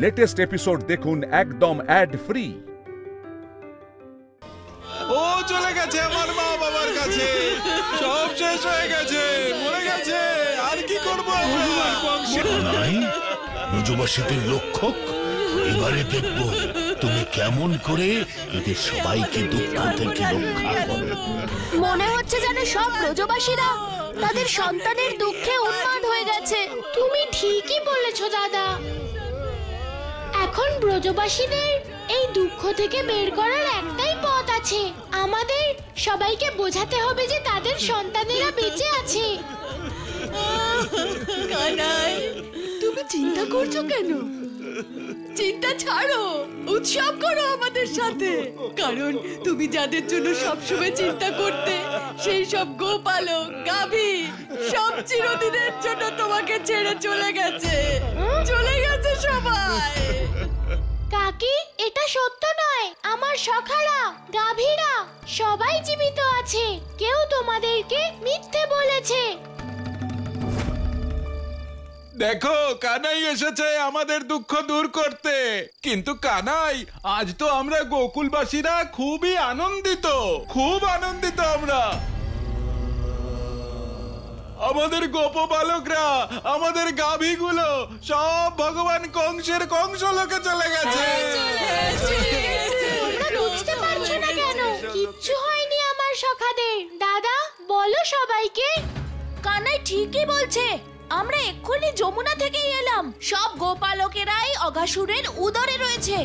Latest episode দেখুন একদম add free. ও চলে গেছে আমার মা বাবার কাছে, সব শেষ হয়ে গেছে, মরে গেছে, আর কি করবো আমরা? ব্রজবাসীদের রক্ষক, এবারে দেখব তুমি কেমন করে এদের সবাইকে দুঃখ থেকে রক্ষা করো। মনে হচ্ছে যেন সব ব্রজবাসীরা তাদের সন্তানের দুঃখে উন্মাদ হয়ে গেছে। তুমি ঠিকই বলেছো দাদা। এখন ব্রজবাসীদের এই দুঃখ থেকে বের করার একটাই পথ আছে। আমাদের সবাইকে বোঝাতে হবে যে তাদের সন্তানেরা বেঁচে আছে। কানাই, তুমি চিন্তা করছো কেন? চিন্তা ছাড়ো, উৎসব করো আমাদের সাথে। কারণ তুমি যাদের জন্য সবসময় চিন্তা করতে, সেই সব গোপালক, গাভী সব চিরদিনের জন্য তোমাকে ছেড়ে চলে গেছে। সবাই। কাকি, এটা সত্য নয়। আমার সখারা, গাভীরা সবাই জীবিত আছে। কেউ তোমাদেরকে মিথ্যে বলেছে। দেখো, কানাই এসেছে আমাদের দুঃখ দূর করতে। কিন্তু কানাই, আজ তো আমরা গোকুলবাসীরা খুবই আনন্দিত, খুব আনন্দিত আমরা। আমাদের গোপবালকরা, আমাদের গাভীগুলো সব ভগবান কংসের কংসলোকে চলে গেছে। তোমরা বুঝতে পারছো না কেন? কিচ্ছু হয়নি আমার সখাদের। দাদা, বলো সবাইকে। কানাই ঠিকই বলছে। আমরা এক্ষুনি যমুনা থেকেই এলাম। সব গোপালকেরাই অঘাসুরের উদরে রয়েছে,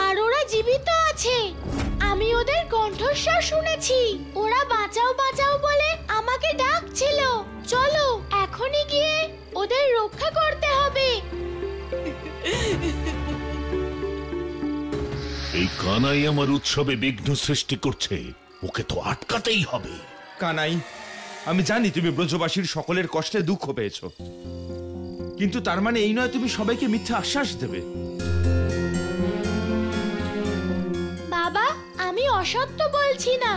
আর ওরা জীবিত আছে। আমি ওদের কণ্ঠস্বর শুনেছি। ওরা বাঁচাও বাঁচাও বলে আমাকে ডাকছিল। চলো এখনই গিয়ে ওদের রক্ষা করতে হবে। এই কানাই আমার উৎসবে বিঘ্ন সৃষ্টি করছে, ওকে তো আটকাতেই হবে। কানাই, আমি জানি তুমি ব্রজবাসীর সকলের কষ্টে দুঃখ পেয়েছো, কিন্তু তার মানে এই নয় তুমি সবাইকে মিথ্যা আশ্বাস দেবে। বাবা, আমি অসত্য বলছি না।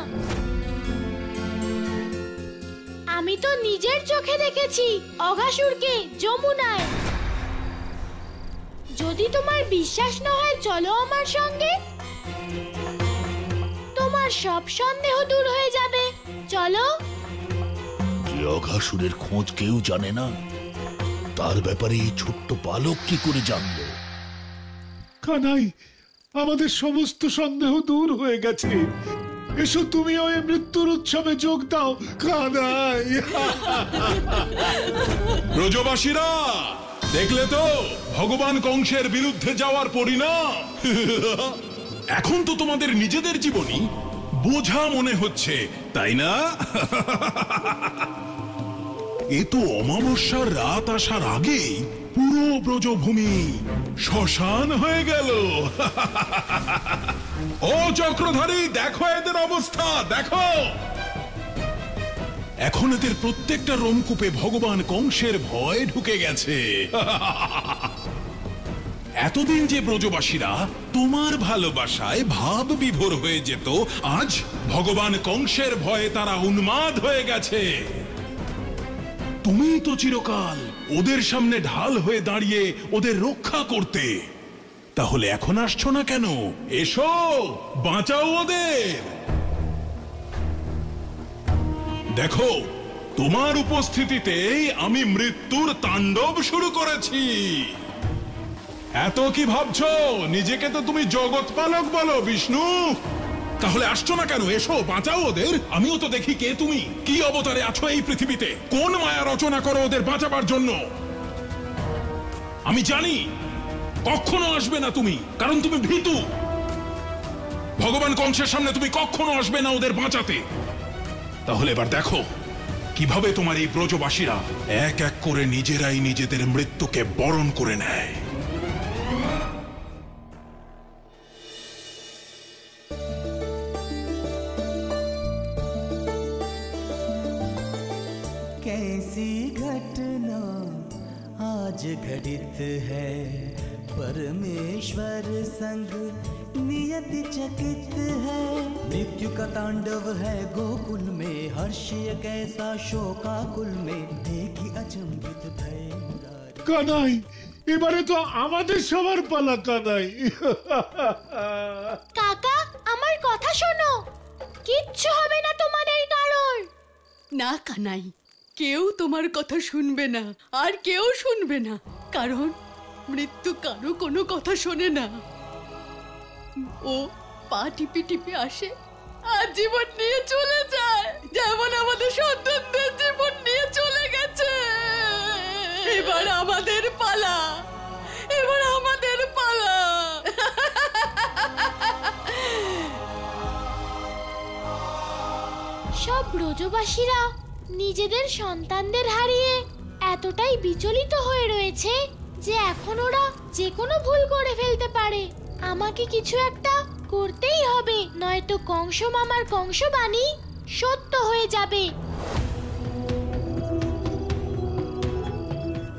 আমি তো নিজের চোখে দেখেছি অঘাসুরকে যমুনায়। যদি তোমার বিশ্বাস না হয়, চলো আমার সঙ্গে। তোমার সব সন্দেহ দূর হয়ে যাবে। চলো। যে অঘাসুরের খোঁজ কেউ জানে না, তার ব্যাপারে এই ছোট্ট বালক কি করে জানলো? কানাই, আমাদের সমস্ত সন্দেহ দূর হয়ে গেছে। এসো তুমিও এই মৃত্যুর উৎসবে যোগ দাও। কানাই, ব্রজবাসীরা, দেখলে তো ভগবান কংসের বিরুদ্ধে যাওয়ার পরিণাম। এখন তো তোমাদের নিজেদের জীবনই বোঝা মনে হচ্ছে, তাই না? এ তো অমাবস্যার রাত আসার আগেই পুরো ব্রজভূমি শ্মশান হয়ে গেল। ও চক্রধারী, দেখো এদের অবস্থা, দেখো। এখন এদের প্রত্যেকটা রোমকূপে ভগবান কংসের ভয় ঢুকে গেছে। এতদিন যে ব্রজবাসীরা তোমার ভালোবাসায় ভাব বিভোর হয়ে যেত, আজ ভগবান কংসের ভয়ে তারা উন্মাদ হয়ে গেছে। তুমি তো চিরকাল ওদের সামনে ঢাল হয়ে দাঁড়িয়ে ওদের রক্ষা করতে। তাহলে এখন আসছো না কেন? এসো, বাঁচাও ওদের। দেখো, তোমার উপস্থিতিতেই আমি মৃত্যুর তাণ্ডব শুরু করেছি। এত কি ভাবছো? নিজেকে তো তুমি জগৎপালক বলো, বিষ্ণু। তাহলে আসছো না কেন? এসো, বাঁচাও ওদের। আমিও তো দেখি কে তুমি, কি অবতারে আছো এই পৃথিবীতে, কোন মায়া রচনা করো ওদের বাঁচাবার জন্য। আমি জানি কখনো আসবে না তুমি, কারণ তুমি ভীতু। ভগবান কংসের সামনে তুমি কখনো আসবে না ওদের বাঁচাতে। তাহলে এবার দেখো কিভাবে তোমার এই ব্রজবাসীরা এক এক করে নিজেরাই নিজেদের মৃত্যুকে বরণ করে নেয়। कैसी घटना आज घटित है, परमेश्वर संग नियति चकित है। मृत्यु का तांडव है गोकुल में, हर्ष कैसा शोकाकुल में, देखी अचंभित भय मुरारी। কানাই, এবারে তো আমাদের সবার পালা কানাই। কাকা আমার কথা শোনো, কিচ্ছু হবে না তোমাদের কারোর। না কানাই, কেউ তোমার কথা শুনবে না, আর কেউ শুনবে না, কারণ মৃত্যু কারো কোনো কথা শোনে না। ও পা টিপে টিপে আসে আর জীবন নিয়ে চলে যায়, যেমন আমাদের সন্তানদের জীবন নিয়ে চলে গেছে। এবার আমাদের পালা, এবার আমাদের পালা। সব ব্রজবাসীরা নিজেদের সন্তানদের হারিয়ে এতটাই বিচলিত হয়ে রয়েছে যে এখন ওরা যে কোনো ভুল করে ফেলতে পারে। আমাকে কিছু একটা করতেই হবে, নয়তো কংস মামার কংসবাণী সত্য হয়ে যাবে।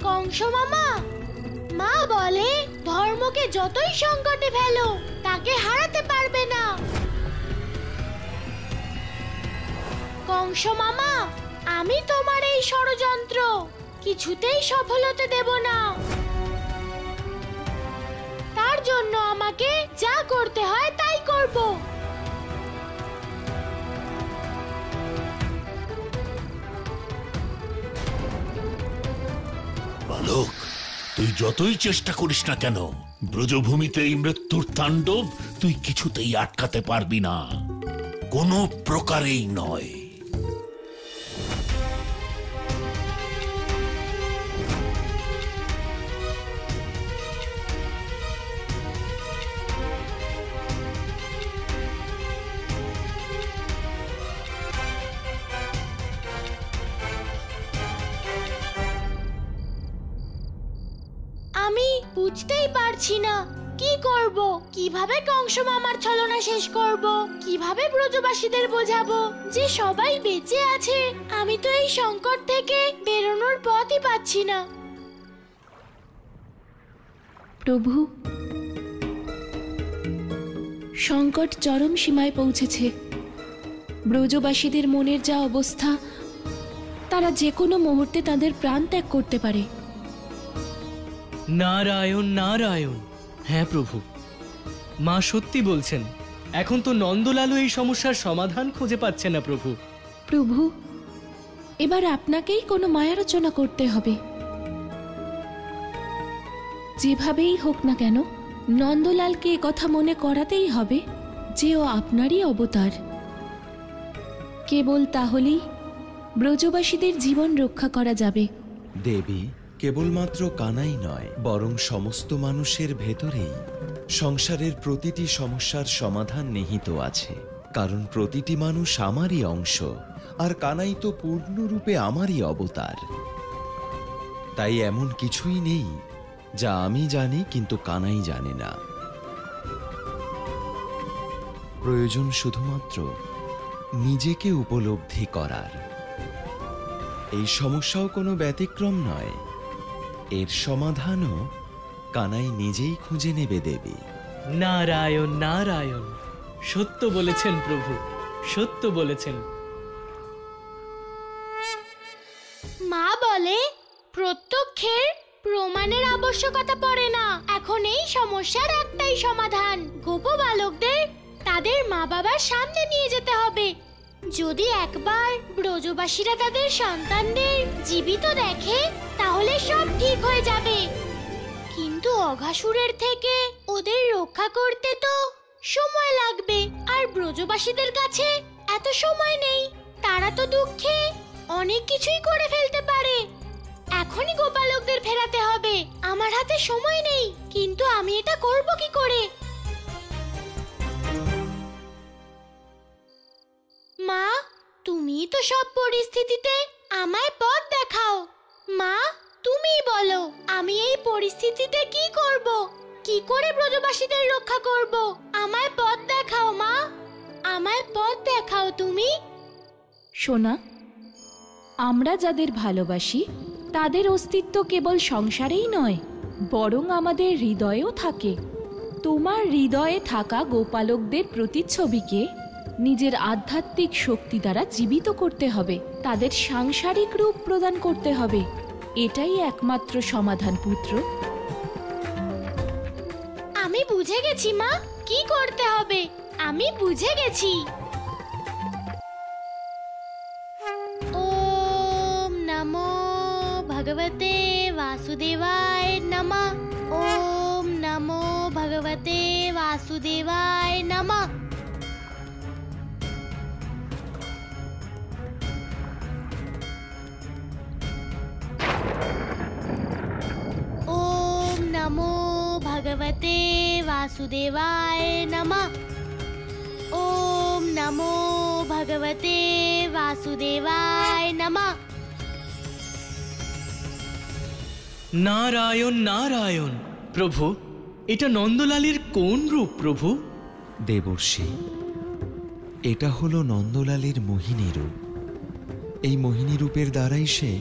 কংস মামা, মা বলে ধর্মকে যতই সংকটে ফেলো তাকে হারাতে পারবে না। কংস মামা, আমি তোমার এই ষড়যন্ত্র কিছুতেই সফল হতে দেব না। তার জন্য আমাকে যা করতে হয় তাই করব। বালক, তুই যতই চেষ্টা করিস না কেন, ব্রজভূমিতে এই মৃত্যুর তাণ্ডব তুই কিছুতেই আটকাতে পারবি না, কোনো প্রকারেই নয়। আমি বুঝতেই পারছি না কি করব, কিভাবে কংস মামার ছলনা শেষ করব, কিভাবে ব্রজবাসীদের বোঝাবো যে সবাই বেঁচে আছে। আমি তো এই সংকট থেকে বেরোনোর পথই পাচ্ছি না। প্রভু, সংকট চরম সীমায় পৌঁছেছে। ব্রজবাসীদের মনের যা অবস্থা, তারা যে কোনো মুহূর্তে তাদের প্রাণ ত্যাগ করতে পারে। নারায়ণ নারায়ণ। হ্যাঁ প্রভু, মা সত্যি বলছেন। এখন তো নন্দলালও এই সমস্যার সমাধান খুঁজে পাচ্ছে না প্রভু। প্রভু, এবার আপনাকেই কোনো মায়ারচনা করতে হবে। যেভাবেই হোক না কেন নন্দলালকে কথা মনে করাতেই হবে যে ও আপনারই অবতার। কেবল তাহলেই ব্রজবাসীদের জীবন রক্ষা করা যাবে। দেবী, কেবলমাত্র কানাই নয়, বরং সমস্ত মানুষের ভেতরেই সংসারের প্রতিটি সমস্যার সমাধান নিহিত আছে। কারণ প্রতিটি মানুষ আমারই অংশ, আর কানাই তো পূর্ণরূপে আমারই অবতার। তাই এমন কিছুই নেই যা আমি জানি কিন্তু কানাই জানে না। প্রয়োজন শুধুমাত্র নিজেকে উপলব্ধি করার। এই সমস্যাও কোনো ব্যতিক্রম নয়, এর সমাধানও কানাই নিজেই খুঁজে নেবে দেবী। নারায়ণ নারায়ণ, সত্য বলেছেন প্রভু, সত্য বলেছেন। মা বলে প্রত্যক্ষের প্রমাণের আবশ্যকতা পড়ে না। এখন এই সমস্যার একটাই সমাধান, গোপ বালকদের তাদের মা বাবার সামনে নিয়ে যেতে হবে। যদি একবার ব্রজবাসীরা তাদের সন্তানদের জীবিত দেখে তাহলে সব ঠিক হয়ে যাবে। কিন্তু অঘাসুরের থেকে ওদের রক্ষা করতে তো সময় লাগবে, আর ব্রজবাসীদের কাছে এত সময় নেই। তারা তো দুঃখে অনেক কিছুই করে ফেলতে পারে। এখনই গোপালকদের ফেরাতে হবে। আমার হাতে সময় নেই, কিন্তু আমি এটা করব কি করে? মা, তুমি তো সব পরিস্থিতিতে আমায় পথ দেখাও। মা, তুমিই বলো আমি এই পরিস্থিতিতে কি করব, কি করে ব্রজবাসীদের রক্ষা করব? আমায় পথ দেখাও মা, আমায় পথ দেখাও তুমি। সোনা, আমরা যাদের ভালোবাসি তাদের অস্তিত্ব কেবল সংসারেই নয়, বরং আমাদের হৃদয়েও থাকে। তোমার হৃদয়ে থাকা গোপালকদের প্রতিচ্ছবিকে নিজের আধ্যাত্মিক শক্তি দ্বারা জীবিত করতে হবে, তাদের সাংসারিক রূপ প্রদান করতে হবে। এটাই একমাত্র সমাধান পুত্র। আমি বুঝে গেছি মা, কি করতে হবে। আমি বুঝে গেছি। ওম নমো ভগবতে বাসুদেবায় নমঃ। ওম নমো ভগবতে বাসুদেবায় নমঃ। ओम नमो भगवते वासुदेवाय नमः। ओम नमो भगवते वासुदेवाय नमः। নারায়ণ নারায়ণ। প্রভু, এটা নন্দলালের কোন রূপ প্রভু? দেবর্ষি, এটা হলো নন্দলালের মোহিনী রূপ। এই মোহিনী রূপের দ্বারাই সে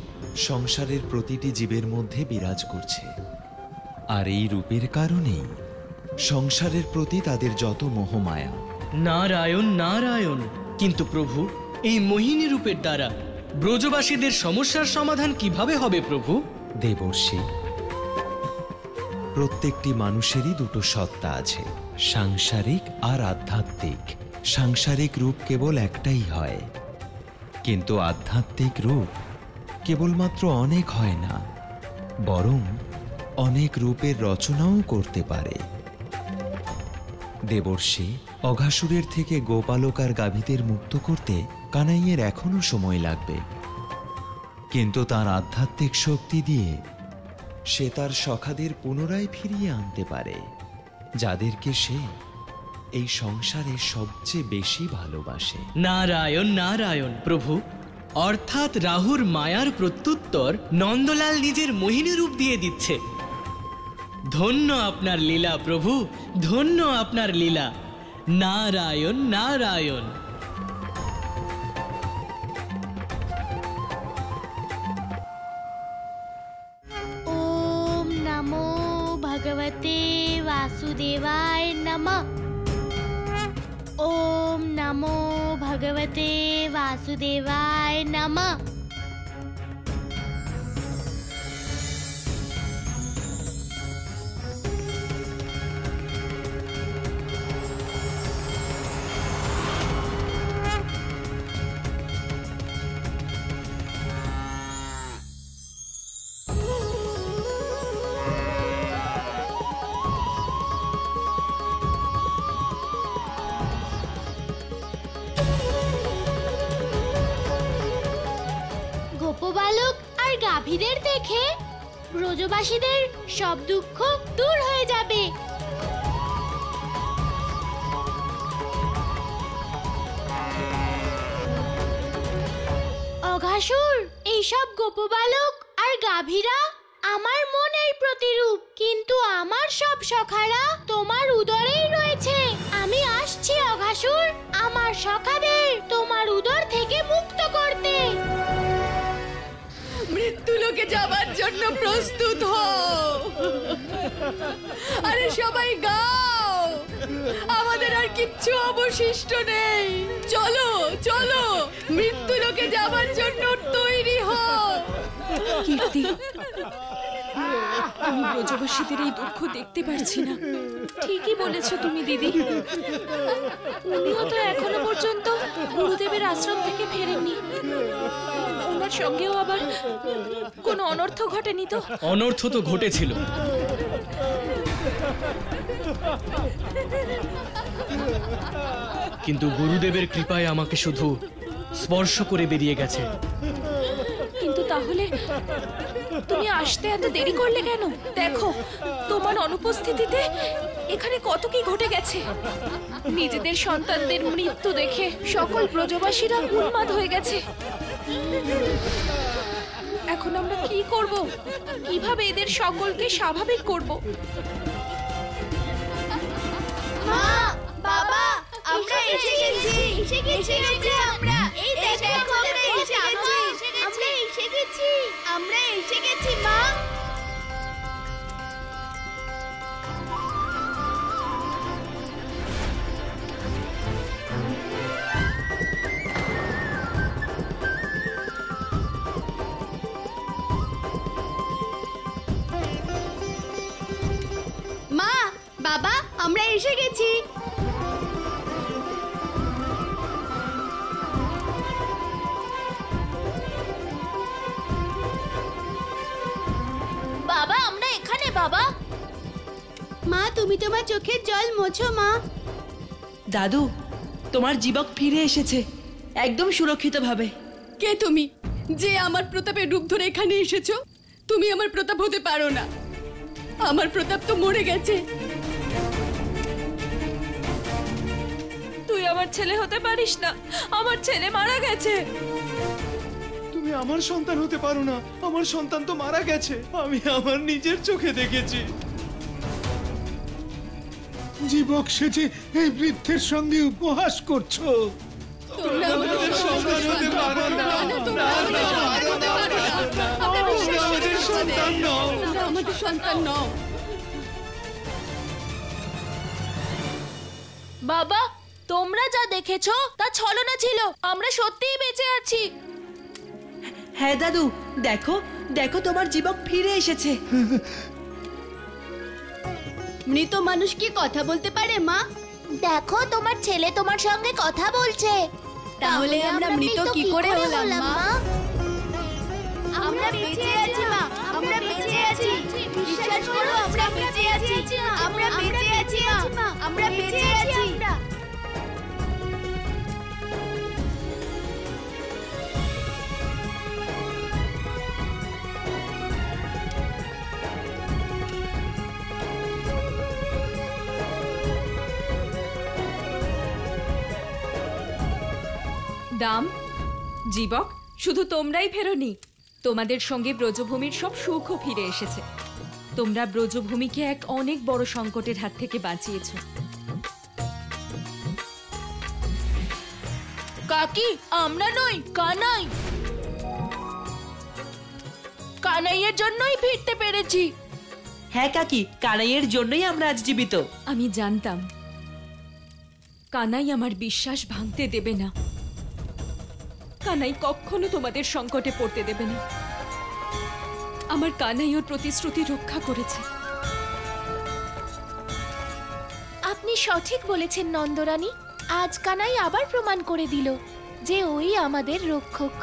সংসারের প্রতিটি জীবের মধ্যে বিরাজ করছে। আর এই রূপের কারণেই সংসারের প্রতি তাদের যত মোহমায়া। নারায়ণ নারায়ণ। কিন্তু প্রভু, এই মোহিনী রূপের দ্বারা ব্রজবাসীদের সমস্যার সমাধান কিভাবে হবে প্রভু? দেবর্ষি, প্রত্যেকটি মানুষেরই দুটো সত্তা আছে, সাংসারিক আর আধ্যাত্মিক। সাংসারিক রূপ কেবল একটাই হয়, কিন্তু আধ্যাত্মিক রূপ কেবলমাত্র অনেক হয় না, বরং অনেক রূপের রচনাও করতে পারে। দেবর্ষি, অঘাসুরের থেকে গোপালক আর গাভীদের মুক্ত করতে কানাইয়ের এখনো সময় লাগবে, কিন্তু তার আধ্যাত্মিক শক্তি দিয়ে সে তার সখাদের পুনরায় ফিরিয়ে আনতে পারে, যাদেরকে সে এই সংসারে সবচেয়ে বেশি ভালোবাসে। নারায়ণ নারায়ণ। প্রভু, অর্থাৎ রাহুর মায়ার প্রত্যুত্তর নন্দলাল নিজের মোহিনী রূপ দিয়ে দিচ্ছে। ধন্য আপনার লীলা প্রভু, ধন্য আপনার লীলা। নারায়ণ নারায়ণ। ओम नमो भगवते वासुदेवाय नमः। ओम नमो भगवते वासुदेवाय नमः। গোপবালক আর গাভীদের দেখে ব্রজবাসীদের সব দুঃখ দূর হয়ে যাবে। অঘাসুর, এইসব গোপবালক আর গাভীরা আমার মনের প্রতিরূপ, কিন্তু আমার সব সখারা তোমার উদরেই রয়েছে। আমি আসছি অঘাসুর, আমার সখাদের তোমার উদর থেকে মুক্ত করতে। মৃত্যুলোকে যাবার জন্য প্রস্তুত হও। আরে সবাই গাও, আমাদের আর কিচ্ছু অবশিষ্ট নেই। চলো চলো, মৃত্যুলোকে যাবার জন্য তৈরি হও। কীর্তি, আমি ব্রজবাসীদের এই দুঃখ দেখতে পারছি না। ঠিকই বলেছ তুমি দিদি, উনিও তো এখনো পর্যন্ত গুরুদেবের আশ্রম থেকে ফেরেননি। ওনার সঙ্গেও আবার কোনো অনর্থ ঘটেনি তো? অনর্থ তো ঘটেছিল, কিন্তু গুরুদেবের কৃপায় আমাকে শুধু স্পর্শ করে বেরিয়ে গেছে। কিন্তু তাহলে তুমি আসতে এত দেরি করলে কেন? দেখো, তোমার অনুপস্থিতিতে এখানে কত কি ঘটে গেছে। নিজেদের সন্তানদের মৃত্যু দেখে সকল ব্রজবাসীরা উন্মাদ হয়ে গেছে। এখন আমরা কি করব? কিভাবে এদের সকলকে স্বাভাবিক করব? মা, বাবা, আমরা এসে গেছি। আমরা এই দেখো, আমরা এসে গেছি মা। বাবা আমরা এসে গেছি। বাবা আমরা এখানে। বাবা, মা তুমি তোমার চোখের জল মোছো মা। দাদু, তোমার জীবক ফিরে এসেছে একদম সুরক্ষিতভাবে। কে তুমি যে আমার প্রতাপের রূপ ধরে এখানে এসেছো? তুমি আমার প্রতাপ হতে পারো না, আমার প্রতাপ তো মরে গেছে। তুই আমার ছেলে হতে পারিস না, আমার ছেলে মারা গেছে। তুমি আমার সন্তান হতে পারো না, আমার সন্তান তো মারা গেছে, আমি আমার নিজের চোখে দেখেছি। জীবক সেজে এই বৃদ্ধের সঙ্গে উপহাস করছো। তোমরা আমাদের সন্তান হতে পারো না, আমাদের সন্তান নও, আমাদের সন্তান নও। বাবা তোমরা যা দেখেছো তা ছলনা ছিল, আমরা সত্যিই বেঁচে আছি। হ্যাঁ দাদু, দেখো দেখো তোমার জীবক ফিরে এসেছে। মৃত মানুষ কি কথা বলতে পারে মা? দেখো তোমার ছেলে তোমার সঙ্গে কথা বলছে। তাহলে আমরা মৃত কি করে হলাম মা? আমরা বেঁচে আছি মা, আমরা বেঁচে আছি। বিশ্বাস করো আমরা বেঁচে আছি, আমরা বেঁচে আছি মা, আমরা বেঁচে আছি। দাম, জীবক, শুধু তোমরাই ফেরোনি, তোমাদের সঙ্গে ব্রজভূমির সব সুখও ফিরে এসেছে। তোমরা ব্রজভূমিকে এক অনেক বড় সংকটের হাত থেকে বাঁচিয়েছো। কাকি আমরা নই, কানাই। কানাইয়ের জন্যই ফিরতে পেরেছি। হ্যাঁ কাকি, কানাইয়ের জন্যই আমরা আজ জীবিত। আমি জানতাম কানাই আমার বিশ্বাস ভাঙতে দেবে না। কানাই কখনো তোমাদের সংকটে পড়তে দেবে না। আমার কানাই ওর প্রতিশ্রুতি রক্ষা করেছে। আপনি সঠিক বলেছেন নন্দরানী। আজ কানাই আবার প্রমাণ করে দিল যে ওই আমাদের রক্ষক।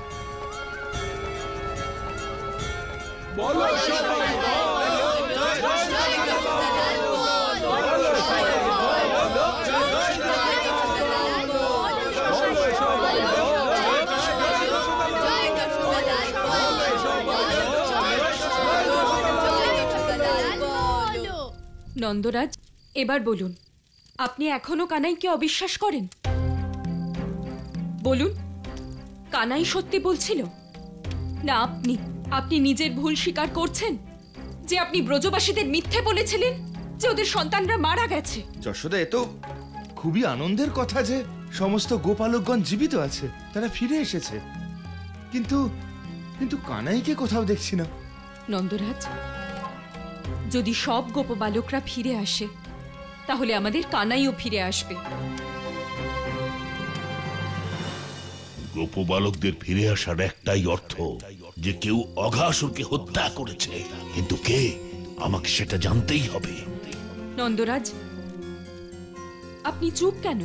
নন্দরাজ, এবার বলুন, আপনি এখনো কানাইকে অবিশ্বাস করেন? বলুন, কানাই সত্যি বলছিল না আপনি নিজের ভুল স্বীকার করছেন যে আপনি ব্রজবাসীদের মিথ্যে বলেছিলেন যে ওদের সন্তানরা মারা গেছে? যশোদা, এ তো খুবই আনন্দের কথা যে সমস্ত গোপালকগণ জীবিত আছে, তারা ফিরে এসেছে। কিন্তু কিন্তু কানাইকে কোথাও দেখছি না। নন্দরাজ, যদি সব গোপবালকরা ফিরে আসে তাহলে আমাদের কানাইও ফিরে আসবে। গোপবালকদের ফিরে আসার একটাই অর্থ, যে কেউ অঘাসুরকে হত্যা করেছে। কিন্তু কে, আমাকে সেটা জানতেই হবে। নন্দরাজ, আপনি চুপ কেন?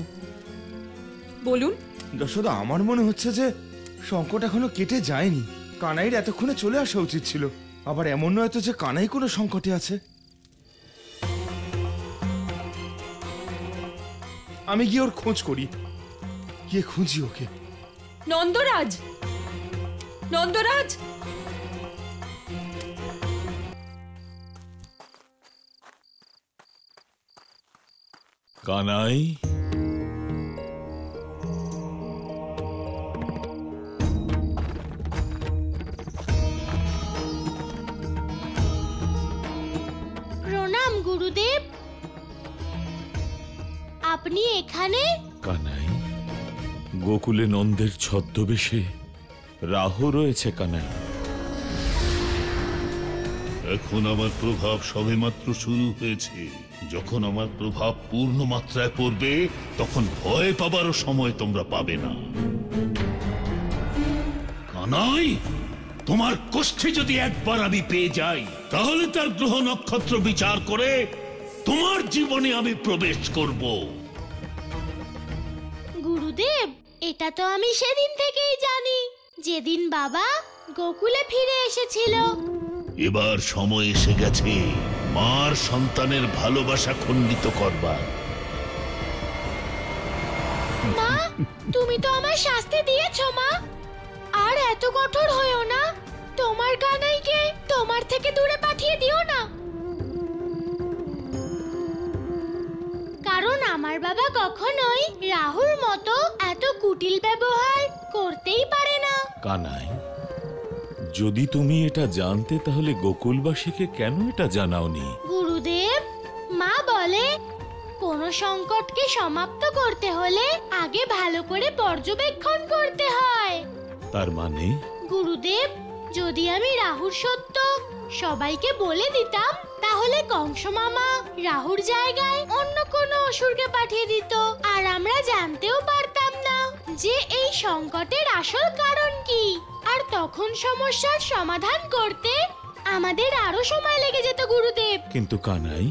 বলুন। যশোদা, আমার মনে হচ্ছে যে সংকট এখনো কেটে যায়নি। কানাইয়ের এতক্ষণে চলে আসা উচিত ছিল। আবার এমন নয় তো যে কানাই কোনো সংকটে আছে। আমি গিয়ে ওর খোঁজ করি, গিয়ে খুঁজি ওকে। নন্দরাজ, নন্দরাজ! কানাই, প্রণাম গুরুদেব। আপনি এখানে? কানাই, গোকুলে নন্দের ছদ্মবেশে রাহু রয়েছে। কানাই, এখন আমার প্রভাব সবেমাত্র শুরু হয়েছে। যখন আমার প্রভাব পূর্ণ মাত্রায় পড়বে, তখন ভয় পাবারও সময় তোমরা পাবে না। কানাই, তোমার কোষ্ঠী যদি একবার আমি পেয়ে যাই, তাহলে তার গ্রহ নক্ষত্র বিচার করে তোমার জীবনে আমি প্রবেশ করব। গুরুদেব, এটা তো আমি সেদিন থেকেই জানি, যেদিন বাবা গোকুলে ফিরে এসেছিল। এবার সময় এসে গেছে মার সন্তানের ভালোবাসা খণ্ডিত করবার। মা, তুমি তো আমার শাস্তি দিয়েছো মা, আর এত কঠোর হয়েও না। তোমার কানাইকে তোমার থেকে দূরে পাঠিয়ে দিও না, কারণ আমার বাবা কখনোই রাহুর মতো এত কুটিল ব্যবহার করতেই পারে না। কানাই, যদি তুমি এটা জানতে তাহলে গোকুলবাসীকে কেন এটা জানাওনি? গুরুদেব, মা বলে কোন সংকটকে সমাপ্ত করতে হলে আগে ভালো করে পর্যবেক্ষণ করতে হয়। তার মানে? গুরুদেব, যদি আমি রাহুর সত্য সবাইকে বলে দিতাম, তাহলে কংস মামা রাহুর জায়গায় অন্য কোনো অসুরকে পাঠিয়ে দিত, আর আমরা জানতেও পারতাম না যে এই সংকটের আসল কারণ কি। আর তখন সমস্যার সমাধান করতে আমাদের আরো সময় লেগে যেত গুরুদেব। কিন্তু কানাই,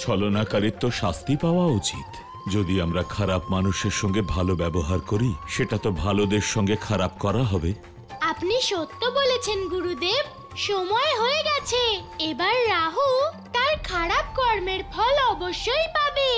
ছলনাকারীর তো শাস্তি পাওয়া উচিত। যদি আমরা খারাপ মানুষের সঙ্গে ভালো ব্যবহার করি, সেটা তো ভালোদের সঙ্গে খারাপ করা হবে। আপনি সত্য বলেছেন গুরুদেব, সময় হয়ে গেছে। এবার রাহু তার খারাপ কর্মের ফল অবশ্যই পাবে।